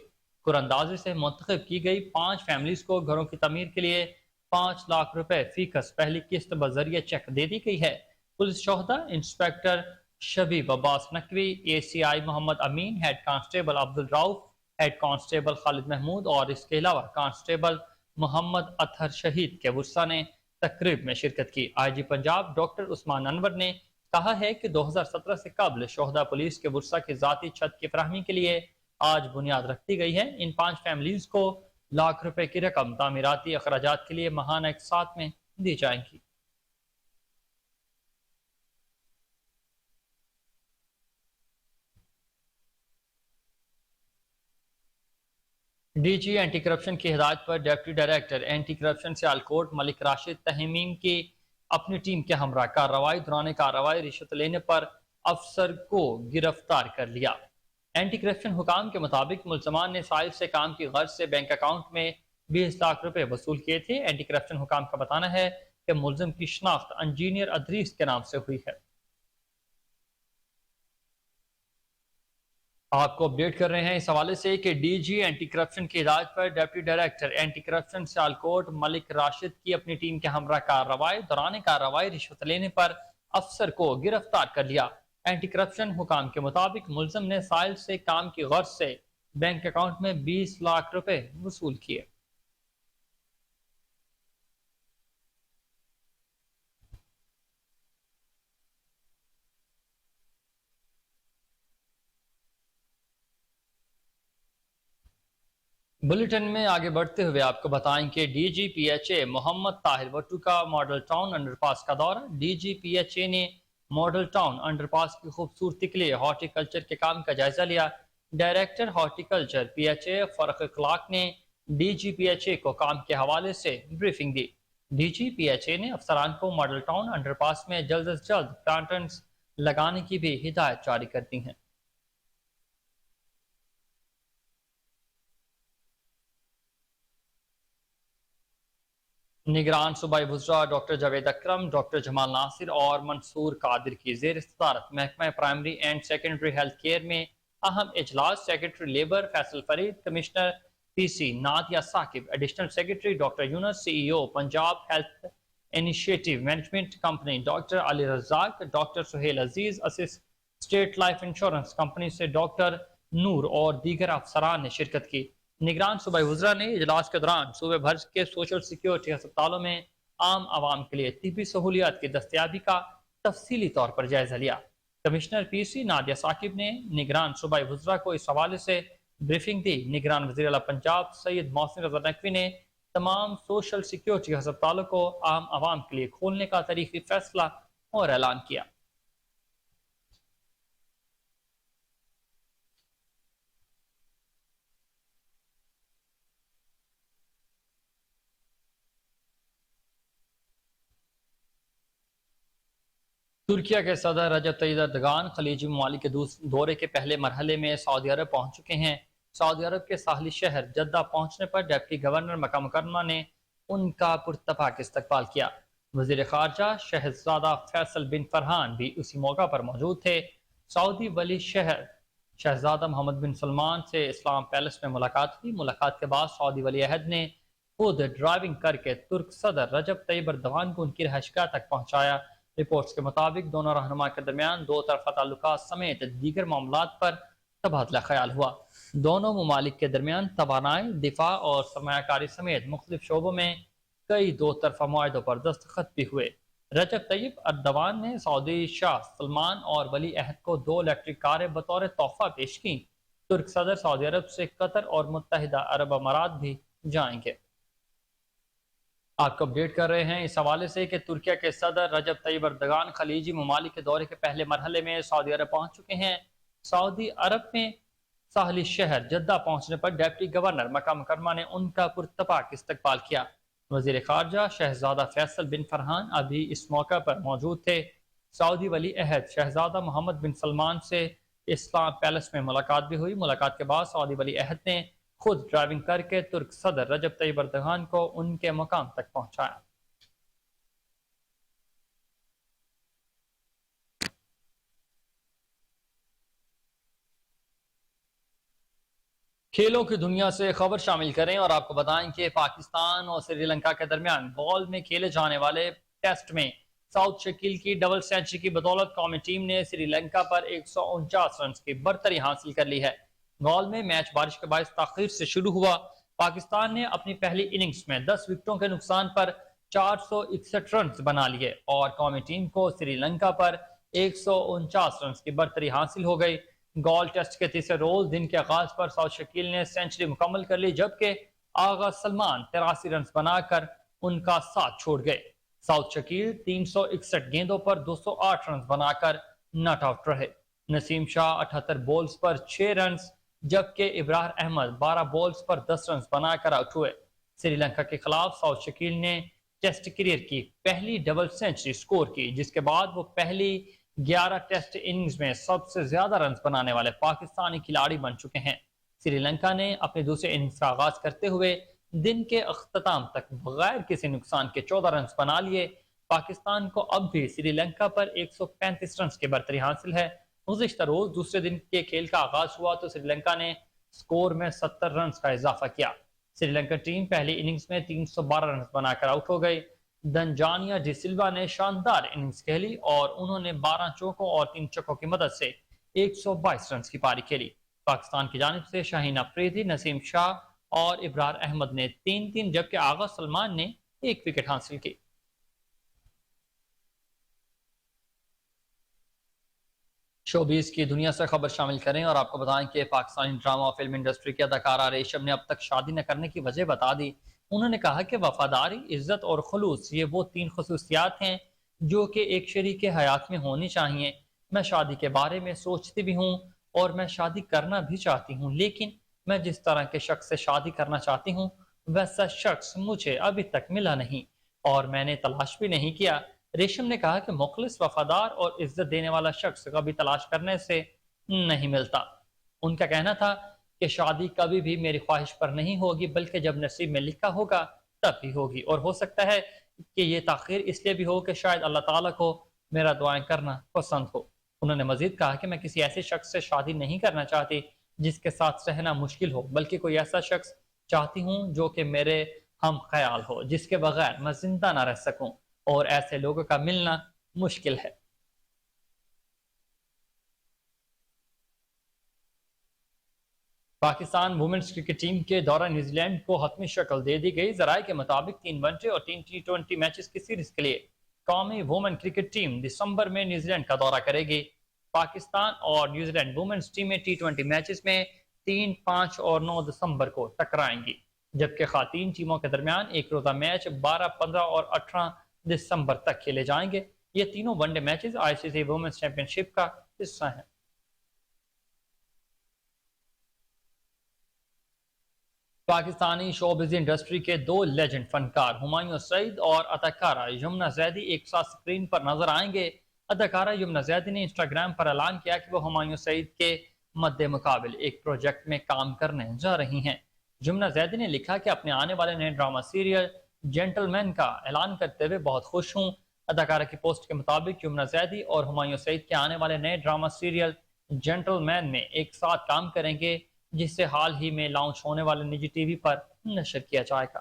कुरअंदाजी से मुंतखब की गई 5 फैमिलीज को घरों की तमीर के लिए 5 लाख रुपए फीकस पहली किस्त बजरिए चेक दे दी गई है। पुलिस शोहदा inspector Shabib Abbas Naqvi, ACI Mohammad Amin, head constable Abdul Rauf, head constable Khalid Mahmood और इसके अलावा कांस्टेबल मोहम्मद अतहर शहीद के वुर्सा ने तकरीब में शिरकत की। आईजी पंजाब डॉक्टर उस्मान अनवर ने कहा है कि 2017 से कबल शोहदा पुलिस के वुर्सा की जाती छत की फराहमी के लिए आज बुनियाद रख दी गई है। इन 5 फैमिलीज को लाख रुपए की रकम तामीराती अखराजात के लिए माहाना एक साथ में दी जाएंगी। डीजी एंटी करप्शन की हिदायत पर deputy director anti corruption Sialkot Malik Rashid तहीमीम की अपनी टीम के हमरा कार्रवाई दौरान कार्रवाई रिश्वत लेने पर अफसर को गिरफ्तार कर लिया। एंटी करप्शन हुकाम के मुताबिक मुलजमान ने साहिब से काम की गर्ज से बैंक अकाउंट में 20 लाख रुपए वसूल किए थे। एंटी करप्शन हुकाम का बताना है कि मुलजिम की शनाख्त इंजीनियर अदरीस के नाम से हुई है। आपको अपडेट कर रहे हैं इस हवाले से कि डीजी एंटी करप्शन की हिदायत पर deputy director anti corruption Sialkot Malik Rashid की अपनी टीम के हमरा कार्रवाई दौरान कार्रवाई रिश्वत लेने पर अफसर को गिरफ्तार कर लिया। एंटी करप्शन हुकाम के मुताबिक मुलजिम ने साहिल से काम की गर्ज से बैंक अकाउंट में 20 लाख रुपए वसूल किए। बुलेटिन में आगे बढ़ते हुए आपको बताएं कि DGPHA मोहम्मद ताहिर भट्टू का मॉडल टाउन अंडरपास का दौरा। DGPHA ने मॉडल टाउन अंडरपास की खूबसूरती के लिए हॉर्टिकल्चर के काम का जायजा लिया। डायरेक्टर हॉर्टिकल्चर PHA फरक इखलाक ने DGPHA को काम के हवाले से ब्रीफिंग दी। DGPHA ने अफसरान को मॉडल टाउन अंडरपास में जल्द अज जल्द प्लांटेंस लगाने की भी हिदायत जारी कर दी है। निगरान सूबाई वुज़रा डॉक्टर जावेद अकरम, डॉक्टर जमाल नासिर और मंसूर कादिर की ज़ेर सदारत महकमा primary and secondary health care में अहम इजलास। Secretary labour Faisal Farid, commissioner PC Nadia Saqib, additional secretary doctor Younus, CEO Punjab health initiative management company doctor Ali Razzaq, doctor Suhail Aziz, assist state life insurance company से डॉक्टर नूर और दीगर अफसरान ने शिरकत की। निगरान सूबाई वुज़रा ने इजलास के दौरान सूबे भर के सोशल सिक्योरिटी अस्पतालों में आम आवाम के लिए तिब्बी सहूलियात की दस्तयाबी का तफसीली तौर पर जायजा लिया। कमिश्नर PC नादिया साकिब ने निगरान सूबाई वुज़रा को इस हवाले से ब्रीफिंग दी। निगरान वज़ीर आला पंजाब सैयद मोहसिन रज़ा नकवी ने तमाम सोशल सिक्योरिटी अस्पतालों को आम आवाम के लिए खोलने का तारीखी फैसला और ऐलान किया। ترکیہ کے صدر رجب طیب اردوغان خلیجی ممالک کے دورے کے پہلے مرحلے میں سعودی عرب پہنچ چکے ہیں۔ سعودی عرب کے ساحلی شہر جدہ پہنچنے پر ڈپٹی گورنر مکہ مکرمہ نے ان کا پرتپاک استقبال کیا۔ وزیر خارجہ شہزادہ فیصل بن فرحان بھی اسی موقع پر موجود تھے۔ سعودی ولی شہر شہزادہ محمد بن سلمان سے اسلام پیلس میں ملاقات ہوئی۔ ملاقات کے بعد سعودی ولی عہد نے خود ڈرائیونگ کر کے ترک صدر رجب طیب اردوغان کو ان کی رہائشگاہ تک پہنچایا۔ رپورٹس کے مطابق دونوں رہنما کے درمیان دو طرفہ تعلقات سمیت دیگر معاملات پر تبادلہ خیال ہوا۔ دونوں ممالک کے درمیان توانائی، دفاع اور سرمایہ کاری سمیت مختلف شعبوں میں کئی دو طرفہ معاہدوں پر دستخط بھی ہوئے۔ رجب طیب اردوغان نے سعودی شاہ سلمان اور ولی عہد کو 2 الیکٹرک کاریں بطور تحفہ پیش کی۔ ترک صدر سعودی عرب سے قطر اور متحدہ عرب امارات بھی جائیں گے۔ آپ کو اپڈیٹ کر رہے ہیں اس حوالے سے کہ ترکیہ کے صدر رجب طیب اردوغان خلیجی ممالک کے دورے کے پہلے مرحلے میں سعودی عرب پہنچ چکے ہیں۔ سعودی عرب میں ساحلی شہر جدہ پہنچنے پر ڈپٹی گورنر مکہ مکرمہ نے ان کا پرتپاک استقبال کیا۔ وزیر خارجہ شہزادہ فیصل بن فرحان ابھی اس موقع پر موجود تھے۔ سعودی ولی عہد شہزادہ محمد بن سلمان سے اسلام پیلس میں ملاقات بھی ہوئی۔ ملاقات کے بعد سعودی ولی عہد نے خود ڈرائیونگ کر کے ترک صدر رجب طیب اردوغان کو ان کے مقام تک پہنچایا۔ کھیلوں کی دنیا سے خبر شامل کریں اور آپ کو بتائیں کہ پاکستان اور سری لنکا کے درمیان گال میں کھیلے جانے والے ٹیسٹ میں ساؤتھ شکیل کی ڈبل سینچری کی بدولت قومی ٹیم نے سری لنکا پر 149 رنز کی برتری حاصل کر لی ہے۔ گال میں میچ بارش کے باعث تاخیر سے شروع ہوا۔ پاکستان نے اپنی پہلی اننگز میں 10 وکٹوں کے نقصان پر 461 رنز بنا لیے اور قومی ٹیم کو سری لنکا پر 149 رنز کی برتری حاصل ہو گئی۔ گال ٹیسٹ کے تیسرے روز دن کے آغاز پر ساؤتھ شکیل نے سینچری مکمل کر لی، جبکہ آغا سلمان 83 رنز بنا کر ان کا ساتھ چھوڑ گئے۔ ساؤتھ شکیل 361 گیندوں پر 208 رنز بنا کر ناٹ آؤٹ رہے۔ نسیم شاہ 78 بولز پر 6 رنز جبکہ ابراہر احمد 12 بولز پر 10 رنز بنا کر آؤٹ ہوئے۔ سری لنکا کے خلاف ساؤتھ شکیل نے ٹیسٹ کیریئر کی پہلی ڈبل سینچری سکور کی، جس کے بعد وہ پہلی 11 ٹیسٹ اننگز میں سب سے زیادہ رنز بنانے والے پاکستانی کھلاڑی بن چکے ہیں۔ سری لنکا نے اپنے دوسرے اننگز کا آغاز کرتے ہوئے دن کے اختتام تک بغیر کسی نقصان کے 14 رنز بنا لیے۔ پاکستان کو اب بھی سری لنکا پر 135 رنز کی برتری حاصل ہے۔ گزشتہ روز دوسرے دن کے کھیل کا آغاز ہوا تو سری لنکا نے سکور میں 70 رنز کا اضافہ کیا۔ سری لنکا ٹیم پہلی اننگز میں 312 رنز بنا کر آؤٹ ہو گئی۔ دنجانیا ڈی سلوا نے شاندار اننگز کھیلی اور انہوں نے 12 چوکوں اور 3 چھکوں کی مدد سے 122 رنز کی پاری کھیلی۔ پاکستان کی جانب سے شاہین افریدی، نسیم شاہ اور ابراہر احمد نے 3-3 جبکہ آغا سلمان نے 1 وکٹ حاصل کی۔ شوبیز کی دنیا سے خبر شامل کریں اور آپ کو بتائیں کہ پاکستانی ڈرامہ اور فلم انڈسٹری کی اداکارہ ریشم نے اب تک شادی نہ کرنے کی وجہ بتا دی۔ انہوں نے کہا کہ وفاداری، عزت اور خلوص یہ وہ 3 خصوصیات ہیں جو کہ ایک شریک حیات میں ہونی چاہیے۔ میں شادی کے بارے میں سوچتی بھی ہوں اور میں شادی کرنا بھی چاہتی ہوں، لیکن میں جس طرح کے شخص سے شادی کرنا چاہتی ہوں ویسا شخص مجھے ابھی تک ملا نہیں اور میں نے تلاش بھی نہیں کیا۔ ریشم نے کہا کہ مخلص، وفادار اور عزت دینے والا شخص کبھی تلاش کرنے سے نہیں ملتا۔ ان کا کہنا تھا کہ شادی کبھی بھی میری خواہش پر نہیں ہوگی بلکہ جب نصیب میں لکھا ہوگا تب ہی ہوگی، اور ہو سکتا ہے کہ یہ تاخیر اس لیے بھی ہو کہ شاید اللہ تعالیٰ کو میرا دعائیں کرنا پسند ہو۔ انہوں نے مزید کہا کہ میں کسی ایسے شخص سے شادی نہیں کرنا چاہتی جس کے ساتھ رہنا مشکل ہو، بلکہ کوئی ایسا شخص چاہتی ہوں جو کہ میرے ہم خیال ہو، جس کے بغیر میں زندہ نہ رہ سکوں، اور ایسے لوگوں کا ملنا مشکل ہے۔ پاکستان وومنز کرکٹ ٹیم کے دورہ نیوزی لینڈ کو حتمی شکل دے دی گئی۔ ذرائع کے مطابق 3 ون ڈے اور 3 T20 میچز کی سیریز کے لیے قومی وومن کرکٹ ٹیم دسمبر میں نیوزی لینڈ کا دورہ کرے گی۔ پاکستان اور نیوزی لینڈ وومنز ٹیمیں T20 میچز میں 3، 5 اور 9 دسمبر کو ٹکرائیں گی، جبکہ خواتین ٹیموں کے درمیان ایک روزہ میچ 12، 15 اور 18 دسمبر تک کھیلے جائیں گے۔ یہ تینوں one day matches ICC women's championship کا حصہ ہیں۔ پاکستانی شوبز انڈسٹری کے 2 لیجنڈ فنکار ہمایوں سعید اور اداکارہ یمنا زیدی ایک ساتھ سکرین پر نظر آئیں گے۔ اداکارہ یمنا زیدی نے انسٹاگرام پر اعلان کیا کہ وہ ہمایوں سعید کے مد مقابل ایک پروجیکٹ میں کام کرنے جا رہی ہیں۔ یمنا زیدی نے لکھا کہ اپنے آنے والے نئے ڈرامہ سیریل جینٹل مین کا اعلان کرتے ہوئے بہت خوش ہوں۔ اداکارہ کی پوسٹ کے مطابق یمنا زیدی اور ہمایوں سعید کے آنے والے نئے ڈرامہ سیریل جینٹل مین میں ایک ساتھ کام کریں گے، جسے حال ہی میں لانچ ہونے والے نجی ٹی وی پر نشر کیا جائے گا۔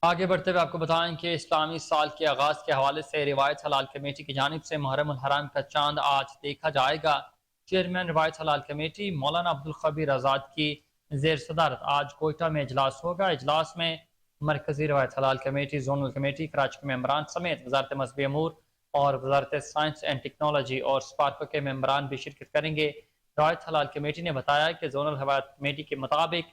آگے بڑھتے ہوئے آپ کو بتائیں کہ اسلامی سال کے آغاز کے حوالے سے روایت حلال کمیٹی کی جانب سے محرم الحرام کا چاند آج دیکھا جائے گا۔ چیئرمین روایت حلال کمیٹی مولانا عبدالخبیر آزاد کی زیر صدارت آج کوئٹہ میں اجلاس ہوگا۔ اجلاس میں مرکزی روایت حلال کمیٹی، زونل کمیٹی کراچی کے ممبران سمیت وزارت مذہبی امور اور وزارت سائنس اینڈ ٹیکنالوجی اور سپارکو کے ممبران بھی شرکت کریں گے۔ روایت حلال کمیٹی نے بتایا کہ زونل روایت کمیٹی کے مطابق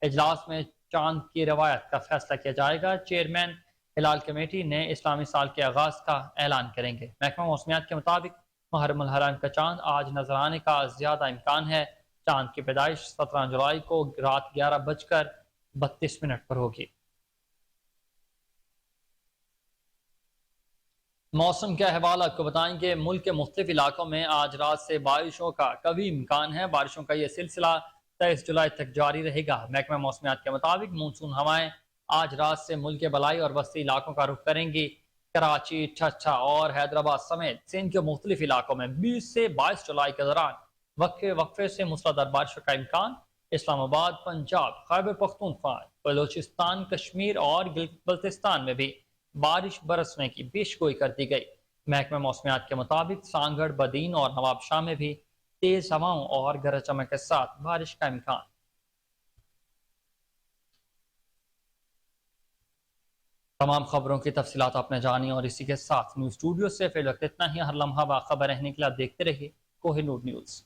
اجلاس میں چاند کی روایت کا فیصلہ کیا جائے گا۔ چیئرمین ہلال کمیٹی نئے اسلامی سال کے آغاز کا اعلان کریں گے۔ محکمہ موسمیات کے مطابق محرم الحرام کا چاند آج نظر آنے کا زیادہ امکان ہے۔ چاند کی پیدائش 17 جولائی کو رات 11:32 پر ہوگی۔ موسم کے احوال آپ کو بتائیں کہ ملک کے مختلف علاقوں میں آج رات سے بارشوں کا قوی امکان ہے۔ بارشوں کا یہ سلسلہ 23 جولائی تک جاری رہے گا۔ محکمہ موسمیات کے مطابق مونسون ہوائیں آج رات سے ملک کے بلائی اور وسطی علاقوں کا رخ کریں گی۔ کراچی، ٹھٹھہ اور حیدرآباد سمیت سندھ کے مختلف علاقوں میں 20 سے 22 جولائی کے دوران وقفے سے موسلادھار بارشوں کا امکان۔ اسلام آباد، پنجاب، خیبر پختونخوا، بلوچستان، کشمیر اور گلگت بلتستان میں بھی بارش برسنے کی پیشگوئی کر دی گئی۔ محکمہ موسمیات کے مطابق سانگڑ، بدین اور نواب شاہ میں بھی تیز ہواؤں اور گرج چمک کے ساتھ بارش کا امکان۔ تمام خبروں کی تفصیلات آپ نے جانی اور اسی کے ساتھ نیوز اسٹوڈیو سے فی الوقت اتنا ہی۔ ہر لمحہ باخبر رہنے کے لیے آپ دیکھتے رہیے کوہ نور نیوز۔